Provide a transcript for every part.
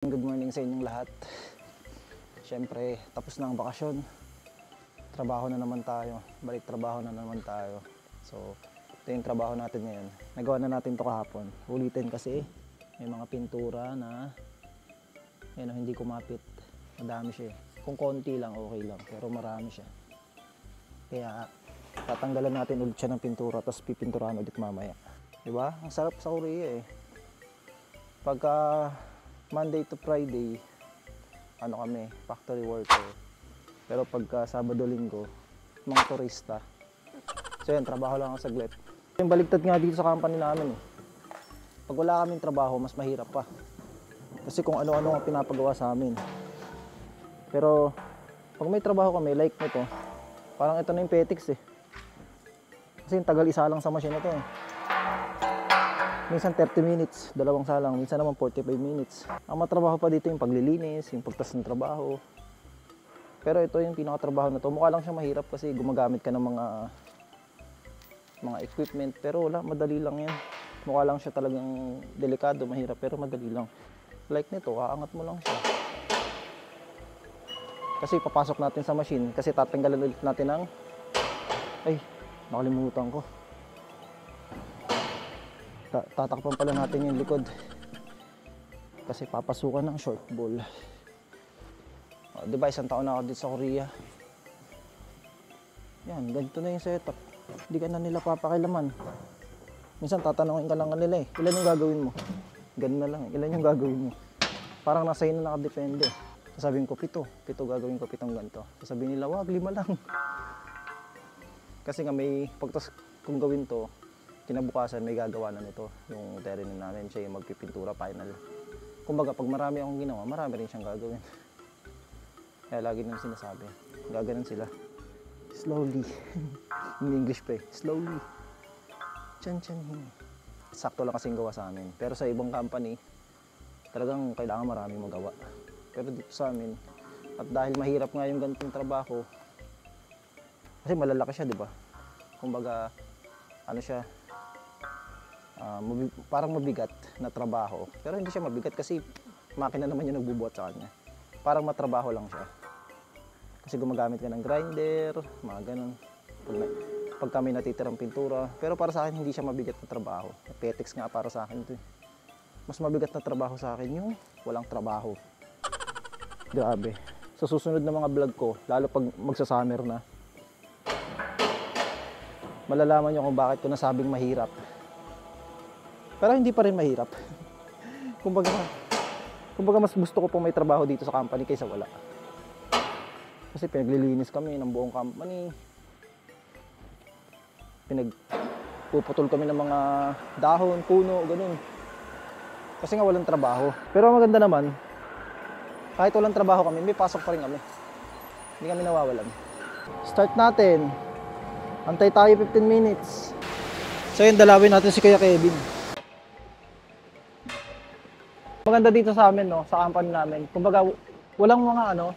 Good morning sa inyong lahat. Siyempre, tapos na ang bakasyon. Trabaho na naman tayo. Balik trabaho na naman tayo. So, ito yung trabaho natin ngayon. Nagawa na natin ito kahapon. Ulitin kasi may mga pintura na hindi kumapit. Madami siya. Kung konti lang, okay lang. Pero marami siya. Kaya, tatanggalan natin ulit siya ng pintura tapos pipinturahan ulit mamaya. Diba? Ang sarap sa Korea eh. Pagka Monday to Friday, kami, factory worker. Pero pagka Sabado-Linggo, mga turista. So yan, trabaho lang ako saglit. Yung baligtad nga dito sa company namin eh. Pag wala kaming trabaho, mas mahirap pa. Kasi kung ano-ano ang pinapagawa sa amin. Pero pag may trabaho kami, like nito, parang ito na yung petics eh. Kasi yung tagal isa lang sa machine na ito eh. Minsan 30 minutes, dalawang salang, minsan naman 45 minutes. Ang matrabaho pa dito yung paglilinis, yung pagtas ng trabaho. Pero ito yung pinakatrabaho na to. Mukha lang siya mahirap kasi gumagamit ka ng mga equipment. Pero wala, madali lang yan. Mukha lang siya talagang delikado, mahirap, pero madali lang. Like nito, aangat mo lang siya. Kasi papasok natin sa machine, kasi tatanggalan ulit natin ng... Ay, nakalimutan ko. Tatakpan pala natin yung likod kasi papasukan ng short ball. Diba isang taon na ako dito sa Korea. Yan, ganito na yung setup. Hindi ka na nila papakilaman. Minsan tatanungin ka lang nila eh, ilan yung gagawin mo? Ganun na lang, ilan yung gagawin mo? Parang nasa iyo na nakadepende. Sasabihin ko 7 gagawin ko 7 ganito. Sasabihin nila wag 5 lang. Kasi nga may pagtas kung gawin to, kinabukasan may gagawa na nito yung terrain namin, siya yung magpipintura final. Kumbaga pag marami akong ginawa, marami rin siyang gagawin. Kaya lagi nang sinasabi, gaganon sila. Slowly. In English pa eh. Slowly. Chan-chan. Sakto lang kasing gawa sa amin. Pero sa ibang company, talagang kailangan maraming magawa. Pero dito sa amin, at dahil mahirap nga yung ganitong trabaho, kasi malalaki siya, di ba? Kumbaga, ano siya, parang mabigat na trabaho. Pero hindi siya mabigat kasi makina naman yung nagbubuhat sa kanya. Parang matrabaho lang siya. Kasi gumagamit ka ng grinder, mga ganun. Pag kami natitirang pintura. Pero para sa akin hindi siya mabigat na trabaho. Petics nga para sa akin ito eh. Mas mabigat na trabaho sa akin yung walang trabaho. Grabe. Sa susunod na mga vlog ko, lalo pag magsa-summer na, malalaman nyo kung bakit ko nasabing mahirap. Pero hindi pa rin mahirap. Kumbaga mas gusto ko pong may trabaho dito sa company kaysa wala. Kasi pinaglilinis kami ng buong company. Pinagpuputol kami ng mga dahon, puno, ganun. Kasi nga walang trabaho. Pero maganda naman, kahit walang trabaho kami, may pasok pa rin kami. Hindi kami nawawalan. Start natin. Antay tayo 15 minutes. So yun, dalawin natin si Kuya Kevin. Maganda dito sa amin, no, sa company namin. Kumbaga, walang mga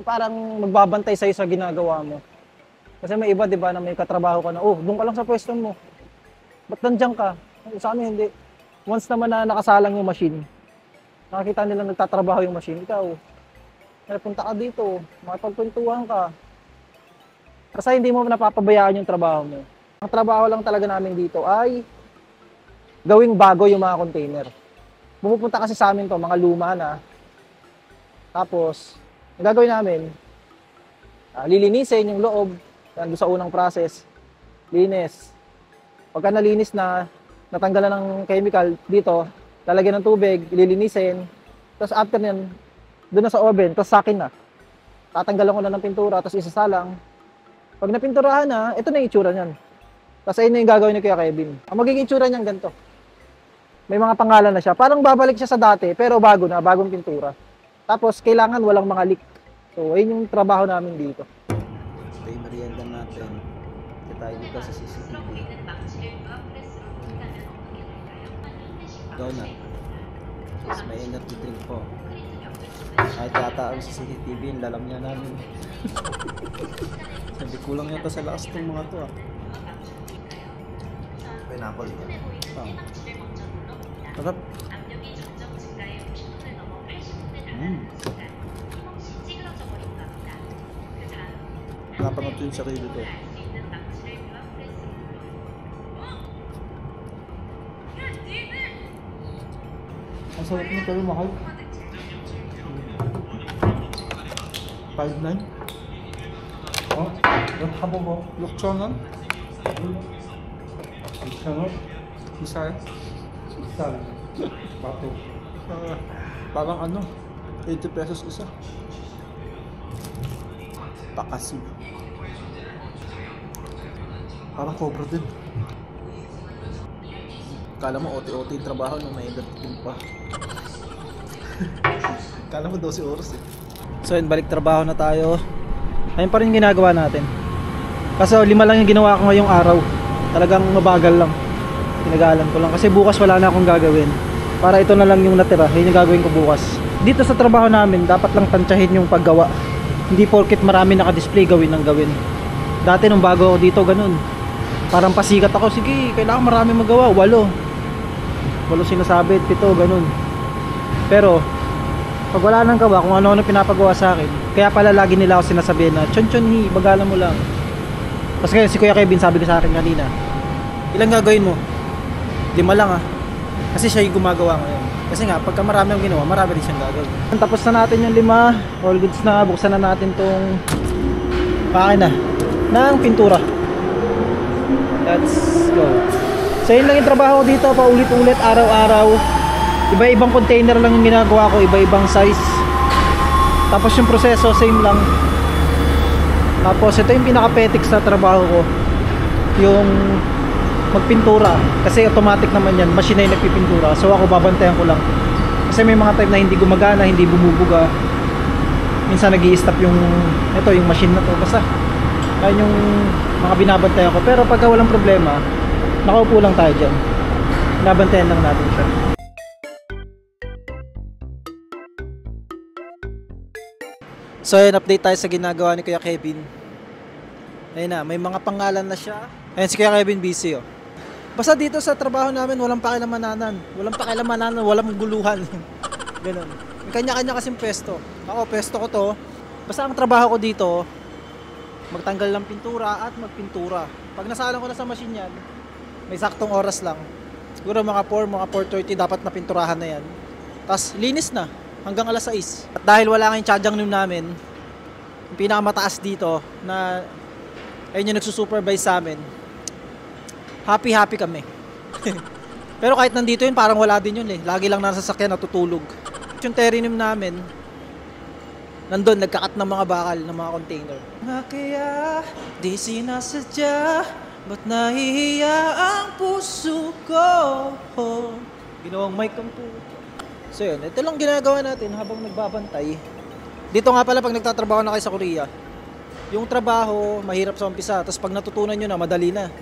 parang magbabantay sa'yo sa ginagawa mo. Kasi may iba, di ba, na may katrabaho ka na, oh, doon ka lang sa pwesto mo. Ba't nandiyan ka? Sa amin, hindi. Once naman na nakasalang yung machine, nakakita nila nagtatrabaho yung machine, ikaw, punta ka dito, makipagkwentuhan ka. Kasi hindi mo napapabayaan yung trabaho mo. Ang trabaho lang talaga namin dito ay gawing bago yung mga container. Pumupunta kasi sa amin to, mga luma na. Tapos, ang gagawin namin, lilinisin yung loob, doon sa unang process, linis. Pagka nalinis na, natanggalan ng chemical dito, lalagyan ng tubig, lilinisin. Tapos after yan, doon na sa oven, tapos sakin na. Tatanggalan ko na ng pintura, tapos isasalang. Pag napinturahan na, ito na yung itsura niyan. Tapos ayun na yung gagawin ni Kuya Kevin. Ang magiging itsura niyan ganito. May mga pangalan na siya. Parang babalik siya sa dati, pero bago na, bagong pintura. Tapos kailangan walang mga leak. So ayun yung trabaho namin dito. Ito yung merienda natin. Ito tayo dito sa CCTV. Donut. Tapos may energy drink po. Kahit yata ang CCTV, yung lalam niya namin. Sabi kulang yata sa lakas itong mga to ah. Pineapple. Sarap. ipangat yung sarili ko. Ang sarap niya pero mahal. 5,900? 어? 한번 뭐 6,000원? 6,000원? 비싸요? 비싸요. 맞고. parang ano, 80 pesos isa. Pakasim. Parang cobra din. Kala mo OT-OT yung trabaho nung may edad pa. Kala mo 12 oras eh. So yun, balik trabaho na tayo. Ayun pa rin ginagawa natin. Kasi 5 lang yung ginawa ko ngayong araw. Talagang mabagal lang. Pinag-aalam ko lang. Kasi bukas wala na akong gagawin. Para ito na lang yung natira. Yun yung gagawin ko bukas. Dito sa trabaho namin, dapat lang tansyahin yung paggawa. Hindi porket marami naka-display gawin ng gawin. Dati nung bago ako dito, ganun. Parang pasikat ako. Sige, kailangan marami magawa. 8 sinasabi, 7, ganun. Pero pag wala nang gawa, kung ano-ano pinapagawa sa akin, kaya pala lagi nila ako sinasabihin na chon bagalan mo lang. Tapos kaya si Kuya Kevin sabi ko sa akin kanina, ilang gagawin mo? 5 lang kasi siya yung gumagawa ngayon. Kasi nga pagka marami ang ginawa, marami rin siyang gagawin. Tapos na natin yung 5, all goods na. Buksan na natin tong pakina ng pintura. Let's go. So yun lang yung trabaho dito, paulit-ulit, araw-araw. Iba-ibang container lang yung ginagawa ko, iba-ibang size. Tapos yung proseso, same lang. Tapos ito yung pinaka-petik sa trabaho ko, yung magpintura. Kasi automatic naman yan, machine na yung nagpipintura. So ako babantayan ko lang. Kasi may mga time na hindi gumagana, hindi bumubuga. Minsan nag-i-stop yung machine na to. Basta ayun yung mga binabantayan ko. Pero pagka walang problema, nakaupo lang tayo dyan. Binabantayan lang natin siya. So ayun, update tayo sa ginagawa ni Kuya Kevin. Ayun na, may mga pangalan na siya. Ayun si Kuya Kevin busy oh. Basta dito sa trabaho namin walang pakilamananan. Walang guluhan. Ganun. Kanya-kanya kasing pwesto. Ako, pwesto ko to. Basta ang trabaho ko dito, magtanggal ng pintura at magpintura. Pag nasalang ko na sa machine yan, may saktong oras lang. Siguro mga 4:30 dapat na pinturahan na yan. Tapos linis na. Hanggang alas 6. At dahil wala kang tsadyang namin, yung pinakamataas dito na ayun yung nagsusupervise sa amin, happy kami. Pero kahit nandito yun, parang wala din yun eh. Lagi lang nasa sasakyan natutulog. Yung terinim namin, nandun, nagkakat ng mga bakal ng mga container. Kaya di sinasadya, ba't nahihiya ang puso ko? Ginawang mic ang puso. So yun, ito lang ginagawa natin habang nagbabantay. Dito nga pala pag nagtatrabaho na kayo sa Korea, yung trabaho mahirap sa umpisa, tapos pag natutunan nyo na, madali na.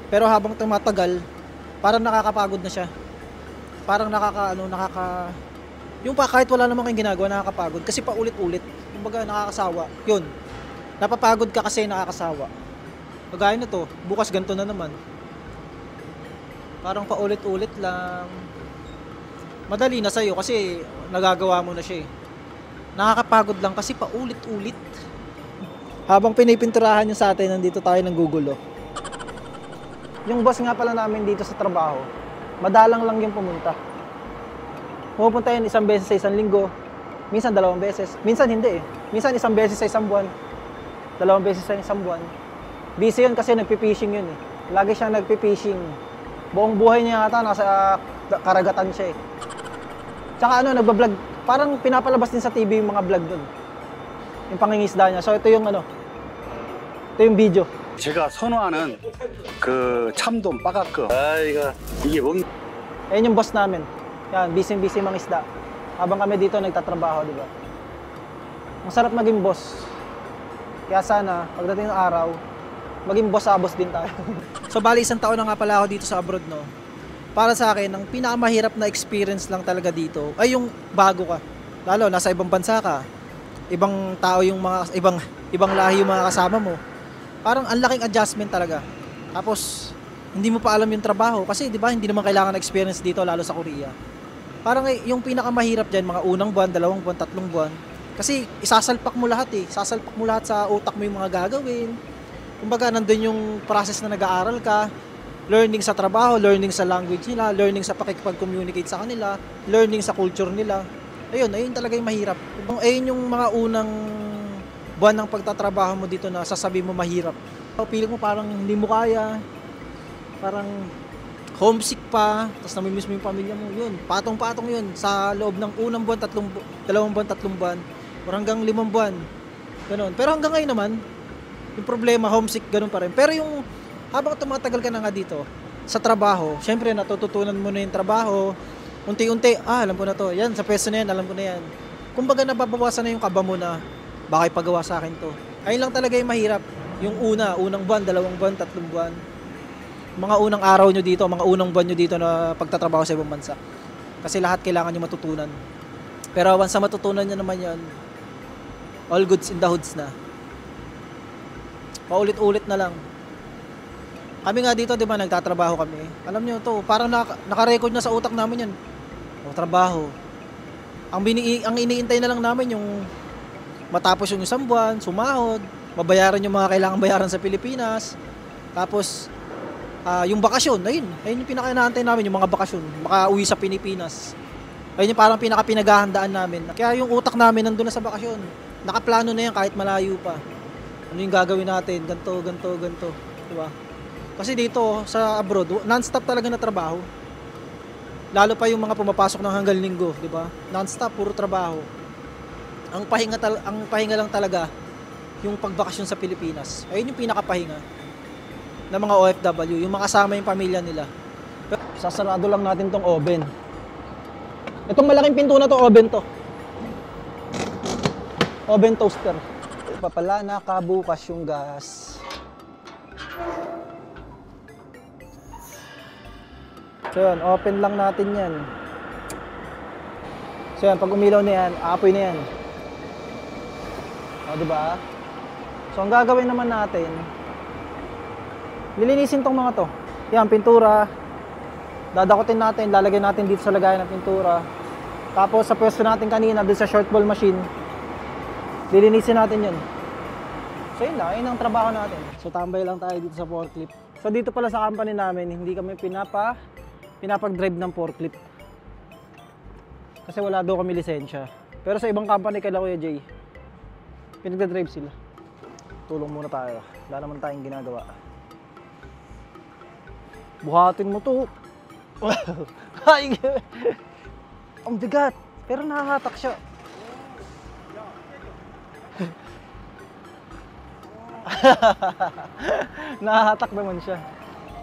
Pero habang tumatagal, parang nakakapagod na siya. Parang yung kahit wala namang kayong ginagawa, nakakapagod. Kasi paulit-ulit, kumbaga nakakasawa. Yun, napapagod ka kasi nakakasawa. Kagaya na to, bukas ganito na naman. Parang paulit-ulit lang. Madali na sa'yo kasi nagagawa mo na siya eh. Nakakapagod lang kasi paulit-ulit. Habang pinipinturahan nyo sa atin, nandito tayo ng Google oh. Yung boss nga pala namin dito sa trabaho, madalang lang yung pumunta. Pupunta yun 1 beses sa 1 linggo, minsan 2 beses, minsan hindi eh. Minsan 1 beses sa 1 buwan, 2 beses sa 1 buwan. Busy yun kasi nagpipishing yun eh. Lagi siyang nagpipishing. Buong buhay niya ata nasa karagatan siya eh. Tsaka nagbablog, parang pinapalabas din sa TV yung mga vlog doon. Yung pangingisda niya. So ito yung ito yung video. 제가 선호하는 그 참돔 빠가꺼. 이게 뭔? Ayan yung boss namin. Yan, busy mga isda. Habang kami dito nagtatrabaho, di ba? Ang sarap maging boss. Kaya sana, pagdating ng araw, maging boss-abos din tayo. So bali 1 taon na nga pala ako dito sa abroad, no? Para sa akin, ang pinakamahirap na experience lang talaga dito ay yung bago ka. Lalo, nasa ibang bansa ka. Ibang tao yung mga, ibang lahi yung mga kasama mo. Parang ang laking adjustment talaga. Tapos, hindi mo pa alam yung trabaho. Kasi, di ba, hindi naman kailangan experience dito, lalo sa Korea. Parang yung pinakamahirap dyan, mga unang buwan, 2 buwan, 3 buwan, Kasi isasalpak mo lahat eh. Sasalpak mo lahat sa utak mo yung mga gagawin. Kumbaga, nandun yung process na nag-aaral ka. Learning sa trabaho, learning sa language nila, learning sa pakikipag-communicate sa kanila, learning sa culture nila. Ayun talaga yung mahirap. Ayun yung mga unang buwan ng pagtatrabaho mo dito na sasabi mo mahirap. Feeling mo parang hindi mo kaya, parang homesick pa, tapos namimiss mo yung pamilya mo. Yun, patong-patong yun sa loob ng unang buwan, 2 buwan, 3 buwan, or hanggang 5 buwan. Ganun. Pero hanggang ngayon naman, yung problema, homesick, ganun pa rin. Pero yung habang tumatagal ka na nga dito sa trabaho, syempre natututunan mo na yung trabaho, unti-unti, alam ko na to, yan, sa pwesto na yan, alam ko na yan. Kumbaga nababawasan na yung kaba mo na, baka ipagawa sa akin to. Ayun lang talaga yung mahirap. Yung unang buwan, 2 buwan, 3 buwan. Mga unang araw nyo dito, mga unang buwan nyo dito na pagtatrabaho sa ibang bansa. Kasi lahat kailangan nyo matutunan. Pero once sa matutunan nyo naman yan, all goods in the hoods na. Paulit-ulit na lang. Kami nga dito, di ba, nagtatrabaho kami. Alam nyo to, parang naka-record na sa utak namin yan. O, trabaho. Ang iniintay na lang namin yung matapos yung 1 buwan, sumahod, mabayaran yung mga kailangan bayaran sa Pilipinas. Tapos, yung bakasyon, ayun yung pinaka-inaantay namin, yung mga bakasyon, makauwi sa Pilipinas. Ayun yung parang pinaka-pinaghahandaan namin. Kaya yung utak namin nandun na sa bakasyon. Nakaplano na yan kahit malayo pa. Ano yung gagawin natin, ganto. Diba? Kasi dito sa abroad, non-stop talaga na trabaho. Lalo pa yung mga pumapasok ng hanggang linggo, di ba? Non-stop, puro trabaho. Ang pahinga lang talaga yung pagbakasyon sa Pilipinas. Ayun yung pinakapahinga ng mga OFW, yung makasama yung pamilya nila. Sasarado lang natin tong oven. Itong malaking pinto na to, oven to. Oven toaster. Papala nakabukas yung gas. So yan, open lang natin yan. So yan, pag umilaw na yan, aapoy na yan. O, diba? So ang gagawin naman natin, lilinisin tong mga to. Yan, pintura. Dadakutin natin, lalagay natin dito sa lagayan ng pintura. Tapos sa pwesto natin kanina, dito sa short ball machine, lilinisin natin yun. So yun lang, yun ang trabaho natin. So tambay lang tayo dito sa forklift. So dito pala sa company namin, hindi kami pinapag-drive ng forklift. Kasi wala daw kami lisensya. Pero sa ibang company kay Kuya Jay, pinagdadrive sila. Tulong muna tayo. Wala naman tayong ginagawa. Buhatin mo to. Ay, ang bigat. Pero nakahatak siya. Nakahatak naman siya.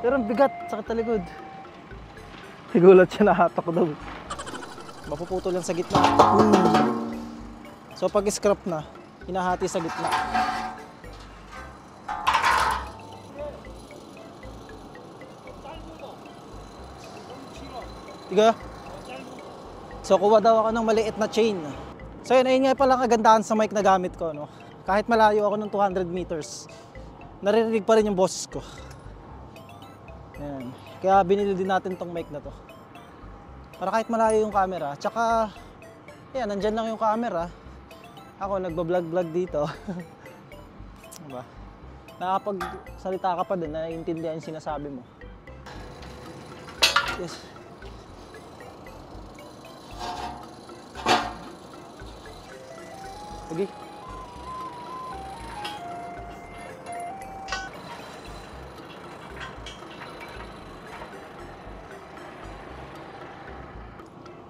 Pero ang bigat. Sakit sa likod. Sigulat siya, nahatak daw. Mapuputol yan sa gitna. So pag scrap na, hinahati sa gitna. Tiga. So kuha daw ako ng maliit na chain. So yun, ayun nga pala kagandahan sa mic na gamit ko, no? Kahit malayo ako ng 200 meters, naririnig pa rin yung boses ko. Ayan. Kaya binili din natin tong mic na to. Para kahit malayo yung camera. Tsaka, yan, nandyan lang yung camera. Ako, nagbablog-vlog dito. Diba? Nakapagsalita ka pa din, naiintindihan yung sinasabi mo. Yes. Okay.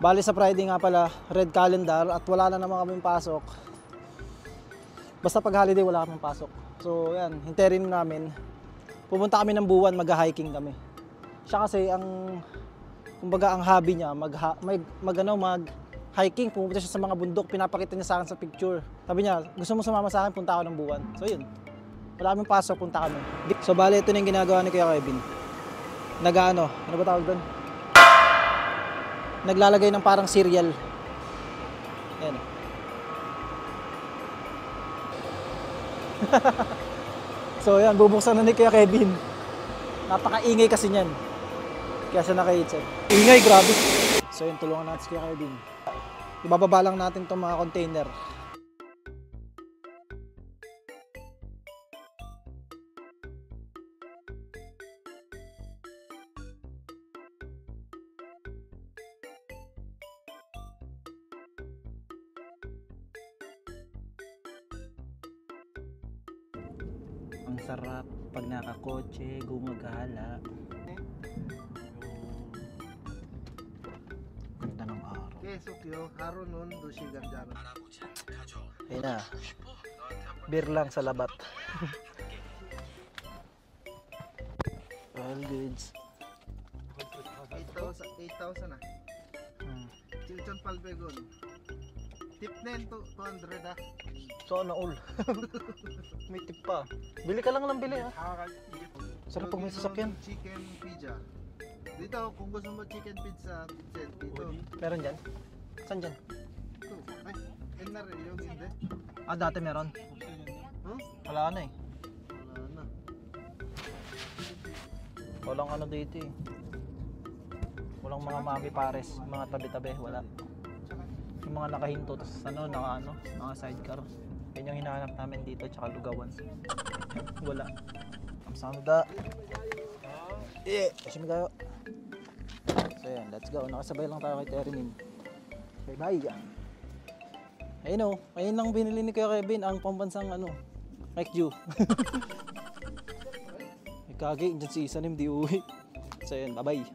Bali sa Friday nga pala, red calendar at wala na naman kaming pasok. Basta pag holiday wala kaming pasok. So yan, hintayin namin. Pupunta kami ng Buwan, mag-hiking kami. Siya kasi kumbaga ang hobby niya, mag-hiking, pumunta siya sa mga bundok, pinapakita niya sa akin sa picture. Sabi niya, gusto mo sumama sa akin, punta ako ng Buwan. So yun, wala kaming pasok, punta kami. So bali ito na yung ginagawa ni Kuya Kevin. Ano ba tawag doon? Naglalagay ng parang cereal. Ayan. So yan, bubuksan na ni Kuya Kevin. Napakaingay kasi niyan. Kaya siya naka-headset. Ingay, grabe. So yun, tulungan natin si Kuya Kevin. Ibababa lang natin itong mga container. Ang sarap pag nakakotse, gumagala. Ganda ng araw. 계속요. 하루는 2시간 자는. Ayun na. Beer lang sa labat. All goods. 8,000 ah. 7,800원. Tip na yun, 200 ah. Sana all. May tip pa. Bili ka lang bili ha. Sarap pag may sasakyan. Chicken pizza. Dito, kung gusto mo chicken pizza, dito. Meron dyan? Saan dyan? Ito. Ay, NR yung hindi. Ah, dati meron. Huh? Wala na eh. Wala na. Walang ano dito eh. Walang mga mami pares, mga tabi-tabi, wala. Yung mga nakahinto, tapos mga sidecar. Yun yung hinahanap namin dito, tsaka lugawan. Wala. Kamsahamnida. Kasi kayo. So yan, let's go. Nakasabay lang tayo kay Terinin. Bye-bye. Ayun o, ayun lang binili ni Kuya Kevin, ang pambansang Mike Ju. Kagi, dyan si Isanim di uwi. So yan, bye-bye.